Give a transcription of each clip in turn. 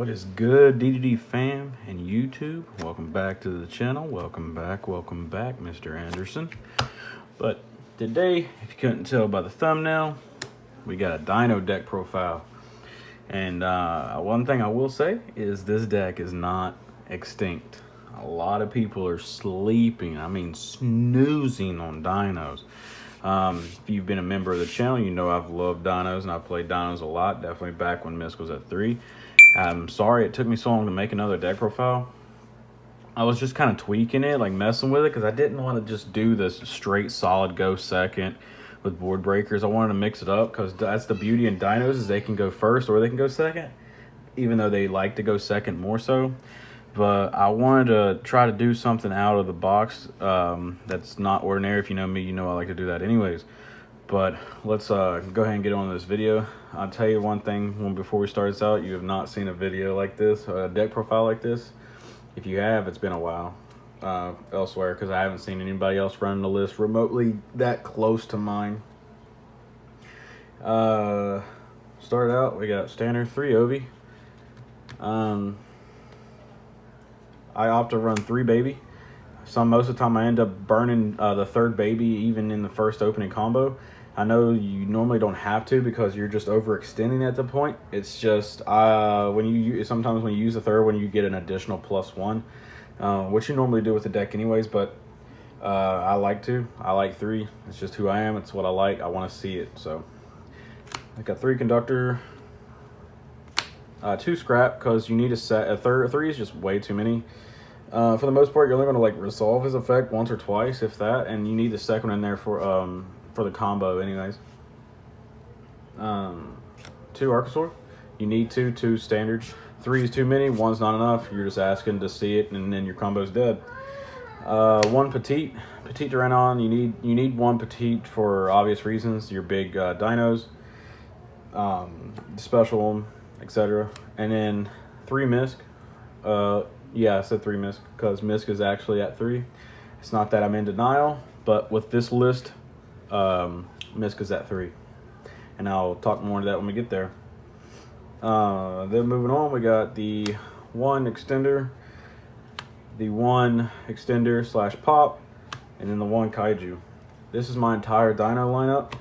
What is good, DDD fam and YouTube? Welcome back to the channel. Welcome back, Mr. Anderson. But today, if you couldn't tell by the thumbnail, we got a Dino deck profile. And one thing I will say is this deck is not extinct. A lot of people are sleeping, I mean snoozing on dinos. If you've been a member of the channel, you know I've loved dinos and I've played dinos a lot, definitely back when Misk was at 3. I'm sorry it took me so long to make another deck profile. I was just kind of tweaking it, like messing with it, because I didn't want to just do this straight solid go second with board breakers. I wanted to mix it up because that's the beauty in dinos, is they can go first or they can go second, even though they like to go second more so. But I wanted to try to do something out of the box that's not ordinary. If you know me, you know I like to do that anyways. But let's go ahead and get on this video. I'll tell you one thing before we start this out. You have not seen a video like this, a deck profile like this. If you have, it's been a while elsewhere, because I haven't seen anybody else running the list remotely that close to mine. Start out, we got standard 3 Ovi. I opt to run 3 baby. Most of the time I end up burning the 3rd baby even in the first opening combo. I know you normally don't have to because you're just overextending at the point. It's just sometimes when you use the 3rd one, you get an additional +1, which you normally do with the deck anyways, but I like 3. It's just who I am. It's what I like. I want to see it. So I got 3 conductor, 2 scrap, because you need a set. A 3 is just way too many. For the most part, you're only going to like resolve his effect once or twice, if that, and you need the second in there for the combo anyways. 2 Archosaur. You need 2 standard. 3 is too many, 1's not enough. You're just asking to see it and then your combo's dead. 1 Petite Tyrannon. You need 1 Petite for obvious reasons. Your big dinos, special one, etc. And then 3 Misk. Yeah, I said 3 Misk because Misk is actually at 3. It's not that I'm in denial, but with this list, Misk is at 3. And I'll talk more into that when we get there. Then moving on, we got the 1 extender, the 1 extender / pop, and then the 1 kaiju. This is my entire dino lineup.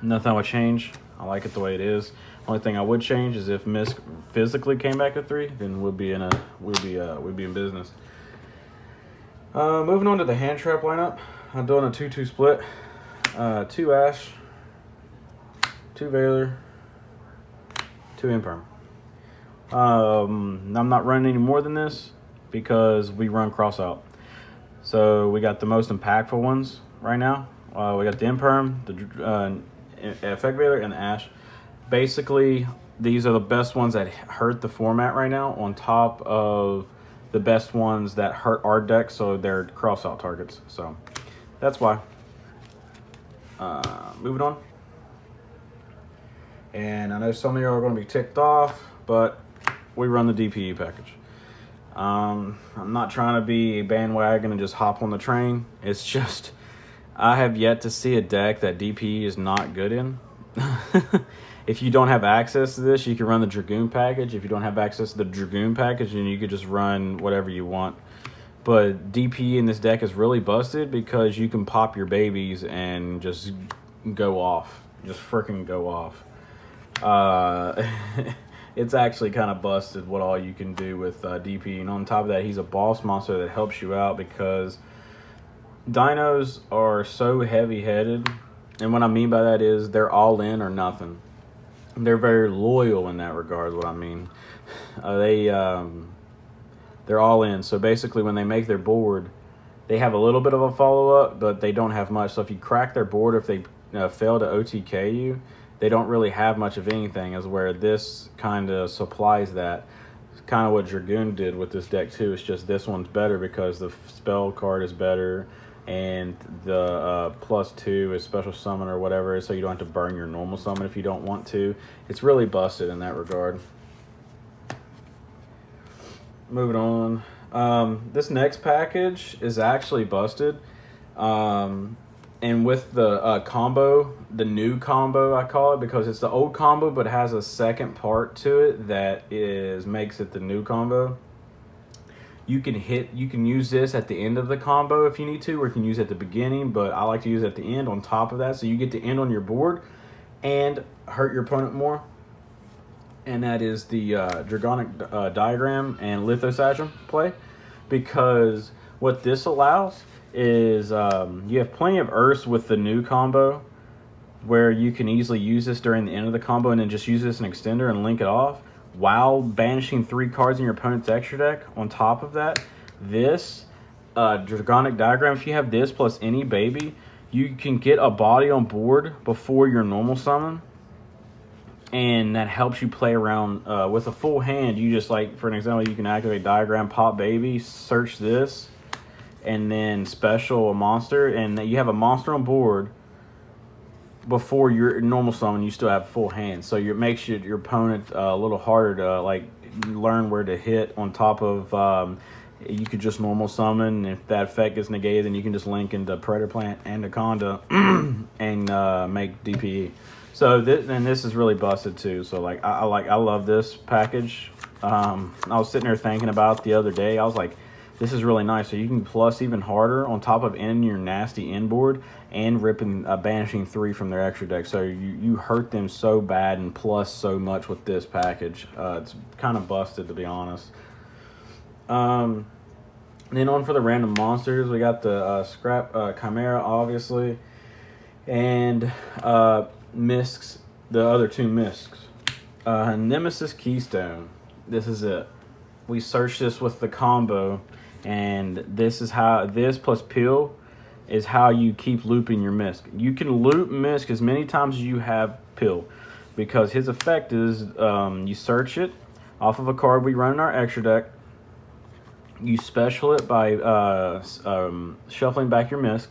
Nothing I would change. I like it the way it is. Only thing I would change is if Misk physically came back at 3, then we'd be in business. Moving on to the hand trap lineup, I'm doing a 2-2 split. 2 Ash, 2 Veiler, 2 Imperm. I'm not running any more than this because we run cross out. So we got the most impactful ones right now. We got the Imperm, the Effect Veiler, and the Ash. Basically, these are the best ones that hurt the format right now, on top of the best ones that hurt our deck, so they're cross-out targets. So that's why. Moving on. And I know some of you are going to be ticked off, but we run the DPE package. I'm not trying to be a bandwagon and just hop on the train. It's just, I have yet to see a deck that DPE is not good in. If you don't have access to this, you can run the Dragoon package. If you don't have access to the Dragoon package, then you could just run whatever you want. But DP in this deck is really busted because you can pop your babies and just go off. Just freaking go off. It's actually kind of busted what all you can do with DP. And on top of that, he's a boss monster that helps you out because dinos are so heavy-headed. And what I mean by that is they're all in or nothing. They're very loyal in that regard, is what I mean. They're all in. So basically when they make their board, they have a little bit of a follow-up, but they don't have much. So if you crack their board, if they fail to OTK you, they don't really have much of anything, is where this kind of supplies that. It's kind of what Dragoon did with this deck too. It's just this one's better because the spell card is better, and the +2 is special summon or whatever, so you don't have to burn your normal summon if you don't want to. It's really busted in that regard. Moving on. This next package is actually busted. And And with the combo, the new combo I call it, because it's the old combo but it has a second part to it that makes it the new combo. You can use this at the end of the combo if you need to, or you can use it at the beginning, but I like to use it at the end on top of that, so you get to end on your board and hurt your opponent more. And that is the Dragonic Diagram and Lithosagem play, because what this allows is you have plenty of Earths with the new combo, where you can easily use this during the end of the combo and then just use this as an extender and link it off while banishing 3 cards in your opponent's extra deck. On top of that, this Dragonic Diagram, if you have this plus any baby, you can get a body on board before your normal summon, and that helps you play around with a full hand. You just, like, for an example, you can activate Diagram, pop baby, search this, and then special a monster, and you have a monster on board before your normal summon. You still have full hand, so it makes your opponent a little harder to, like, learn where to hit. On top of you could just normal summon, and if that effect gets negated, then you can just link into Predator Plant and Anaconda and make DPE. So this is really busted too. So, like, I love this package. I was sitting there thinking about it the other day. I was like, this is really nice. So you can plus even harder on top of ending your nasty inboard and ripping banishing 3 from their extra deck. So you hurt them so bad and plus so much with this package. It's kind of busted, to be honest. Then on for the random monsters, we got the Scrap Chimera, obviously, and Misks, the other 2 Misks. Nemesis Keystone. This is it. We searched this with the combo, and this is how, this plus Peel is how you keep looping your Misk. You can loop Misk as many times as you have Peel, because his effect is you search it off of a card we run in our extra deck. You special it by shuffling back your Misk,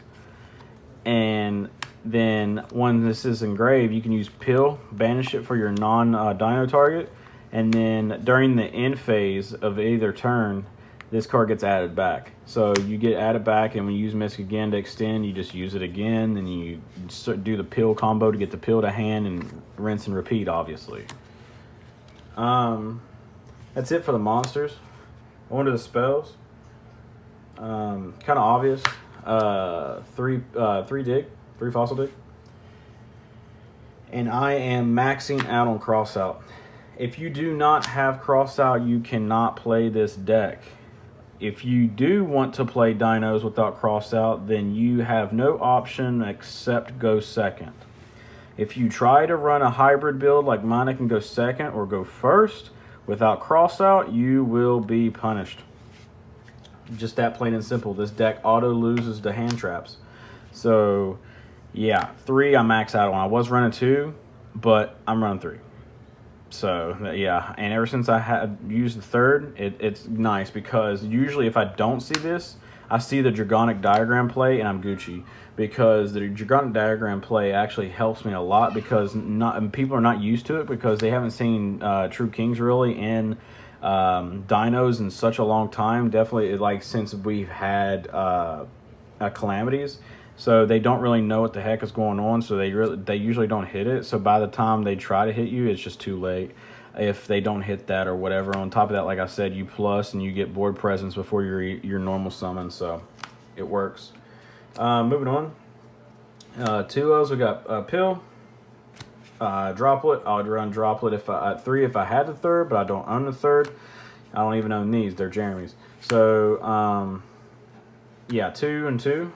and then when this is engraved, you can use Peel, banish it for your non-dino target, and then during the end phase of either turn, this card gets added back. So you get added back, and when you use Misk again to extend, you just use it again, and you do the Peel combo to get the Peel to hand, and rinse and repeat, obviously. That's it for the monsters. On to the spells. Kind of obvious. 3 Fossil Dig. And I am maxing out on Crossout. If you do not have Crossout, you cannot play this deck. If you do want to play Dinos without Crossout, then you have no option except go second. If you try to run a hybrid build like mine, I can go second or go first without Crossout, you will be punished. Just that plain and simple. This deck auto loses to hand traps. So yeah, 3 I max out on. I was running 2, but I'm running 3. So yeah, and ever since I had used the 3rd, it's nice, because usually if I don't see this, I see the Dragonic Diagram play and I'm Gucci, because the Dragonic Diagram play actually helps me a lot, because people are not used to it, because they haven't seen True Kings really in Dinos in such a long time. Definitely, like, since we've had Calamities. So they don't really know what the heck is going on, so they usually don't hit it. So by the time they try to hit you, it's just too late if they don't hit that or whatever. On top of that, like I said, you plus and you get board presence before your normal summon, so it works. Moving on. 2 O's, we got Pill, Droplet. I would run Droplet at 3 if I had the 3rd, but I don't own the 3rd. I don't even own these. They're Jeremy's. So yeah, 2 and 2.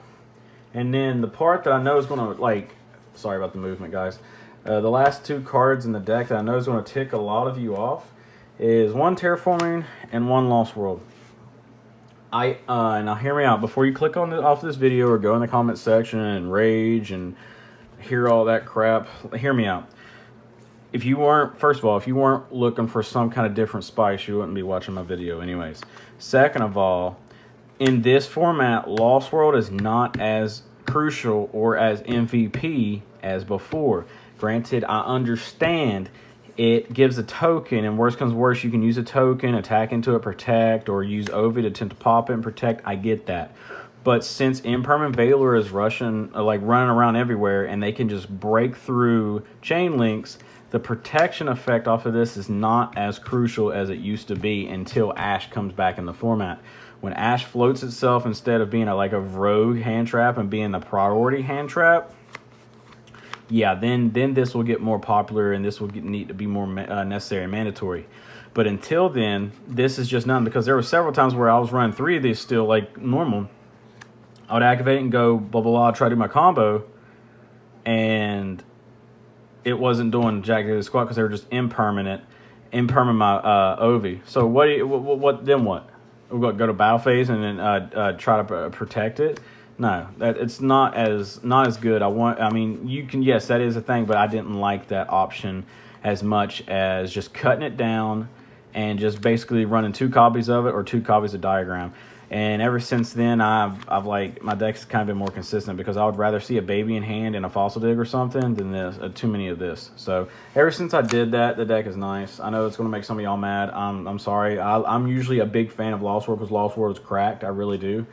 And then the part that I know is going to, like, sorry about the movement, guys. The last 2 cards in the deck that I know is going to tick a lot of you off is 1 Terraforming and 1 Lost World. Now hear me out. Before you click off this video or go in the comment section and rage and hear all that crap, hear me out. If you weren't, first of all, if you weren't looking for some kind of different spice, you wouldn't be watching my video anyways. Second of all, in this format, Lost World is not as crucial or as MVP as before. Granted, I understand it gives a token, and worst comes worst, you can use a token, attack into it, protect, or use Ovid to attempt to pop it and protect. I get that. But since Impermanent Valor is running around everywhere, and they can just break through chain links, the protection effect off of this is not as crucial as it used to be until Ash comes back in the format. When Ash floats itself instead of being like a rogue hand trap and being the priority hand trap, yeah, then this will get more popular, and this will need to be more necessary and mandatory. But until then, this is just none, because there were several times where I was running 3 of these still like normal. I would activate and go blah blah blah, try to do my combo, and it wasn't doing jack to the squat because they were just impermanent my Ovi. So what then? What we go to battle phase and then try to protect it? No, it's not as good. I mean, you can, yes, that is a thing, but I didn't like that option as much as just cutting it down and just basically running 2 copies of it or 2 copies of Diagram. And ever since then, I've like, my deck's kind of been more consistent, because I would rather see a baby in hand and a fossil dig or something than this too many of this. So ever since I did that, the deck is nice. I know it's going to make some of y'all mad. I'm sorry. I'm usually a big fan of Lost World because Lost World is cracked. I really do.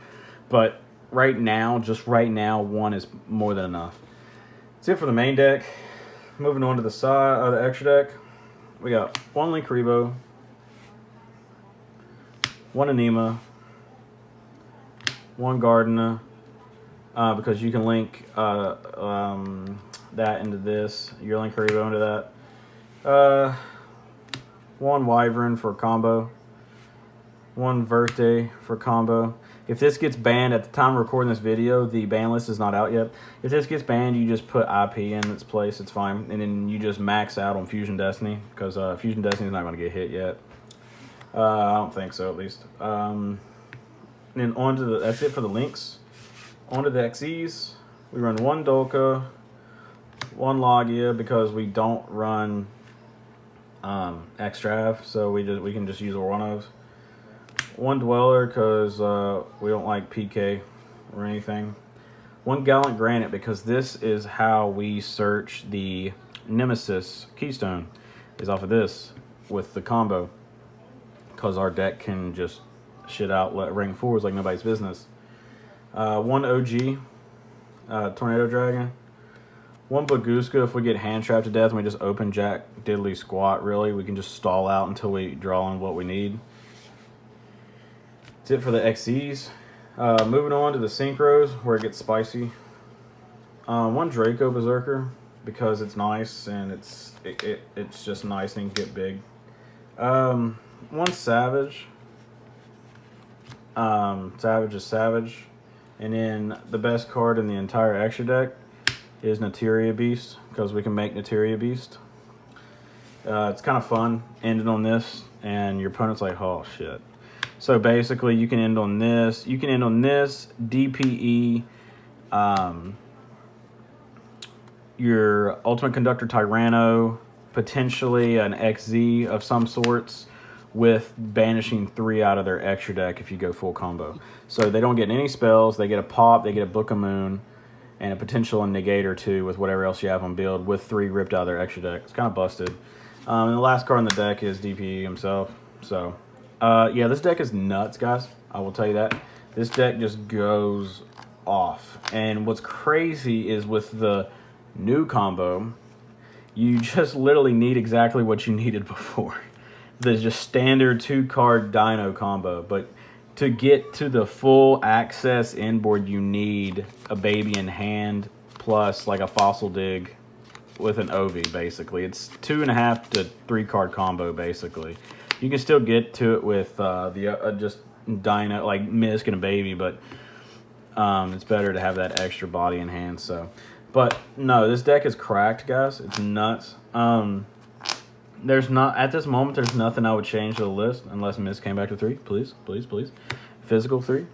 But right now, just right now, 1 is more than enough. That's it for the main deck. Moving on to the side of the extra deck, we got 1 Linkuriboh, 1 Anima, 1 Gardena, because you can link that into this, your Linkuriboh into that. 1 Wyvern for combo, 1 Verte for combo. If this gets banned at the time of recording this video, the ban list is not out yet. If this gets banned, you just put IP in its place, it's fine. And then you just max out on Fusion Destiny, because Fusion Destiny is not going to get hit yet. I don't think so, at least. And then that's it for the links. Onto the XEs, we run 1 Dolka, 1 Logia, because we don't run Extrav, so we can just use one of those. 1 Dweller, because we don't like PK or anything. 1 Gallant Granite, because this is how we search the Nemesis Keystone, is off of this with the combo, because our deck can just shit out ring 4s like nobody's business. 1 OG Tornado Dragon. 1 Baguska, if we get hand trapped to death and we just open jack diddly squat, really, we can just stall out until we draw on what we need. That's it for the XEs. Moving on to the Synchros, where it gets spicy. 1 Draco Berserker, because it's nice, and it's just nice and can get big. 1 Savage. Savage is Savage. And then the best card in the entire extra deck is Nateria Beast, because we can make Nateria Beast. It's kind of fun ending on this, and your opponent's like, oh shit. So basically, you can end on this. You can end on this, DPE, your Ultimate Conductor Tyranno, potentially an XZ of some sorts, with banishing 3 out of their extra deck if you go full combo. So they don't get any spells. They get a pop, they get a Book of Moon, and a potential negate or 2 with whatever else you have on build, with 3 ripped out of their extra deck. It's kind of busted. And the last card in the deck is DPE himself. So yeah, this deck is nuts, guys. I will tell you that. This deck just goes off. And what's crazy is with the new combo, you just literally need exactly what you needed before. The just standard 2-card Dino combo. But to get to the full access inboard, you need a baby in hand plus like a fossil dig with an Ovi, basically. It's 2.5 to 3-card combo, basically. You can still get to it with just Dino, like Misk and a baby, but it's better to have that extra body in hand. So, but no, this deck is cracked, guys. It's nuts. There's not, at this moment, there's nothing I would change to the list unless Misk came back to 3. Please, please, please. Physical 3.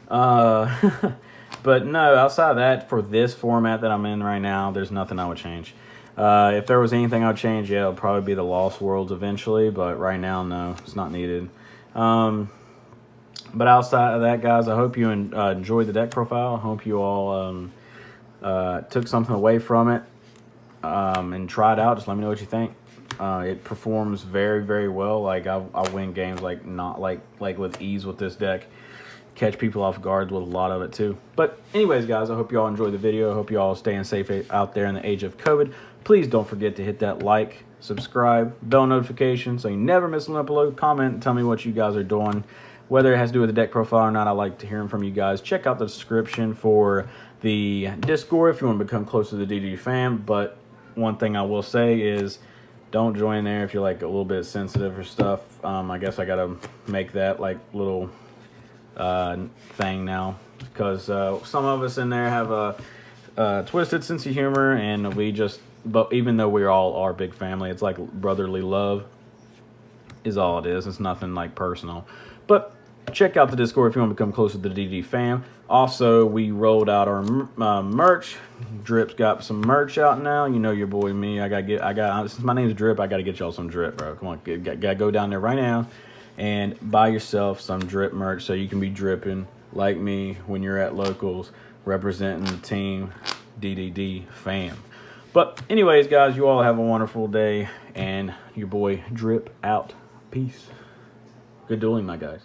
But no, outside of that, for this format that I'm in right now, there's nothing I would change. If there was anything I would change, yeah, it would probably be the Lost Worlds eventually, but right now, no, it's not needed. But outside of that, guys, I hope you enjoyed the deck profile. I hope you all took something away from it and try it out. Just let me know what you think. It performs very, very well. Like I win games like not like with ease with this deck. catch people off guard with a lot of it too. But anyways, guys, I hope you all enjoyed the video. I hope you all staying safe out there in the age of COVID. Please don't forget to hit that like, subscribe, bell notification so you never miss an upload. Comment and tell me what you guys are doing, whether it has to do with the deck profile or not. I like to hear from you guys. Check out the description for the Discord if you want to become close to the DD fam. But one thing I will say is don't join there if you're like a little bit sensitive or stuff. I guess I gotta make that like little thing now, because some of us in there have a twisted sense of humor, and but even though we all are big family, it's like brotherly love is all it is. It's nothing like personal. But check out the Discord if you want to become closer to the DD fam. Also, we rolled out our merch. Drip's got some merch out now. You know your boy me. Since my name's Drip, I gotta get y'all some drip, bro. Come on, gotta go down there right now and buy yourself some drip merch so you can be dripping like me when you're at locals representing the team DDD fam. But anyways, guys, you all have a wonderful day, and your boy Drip out. Peace. Good dueling, my guys.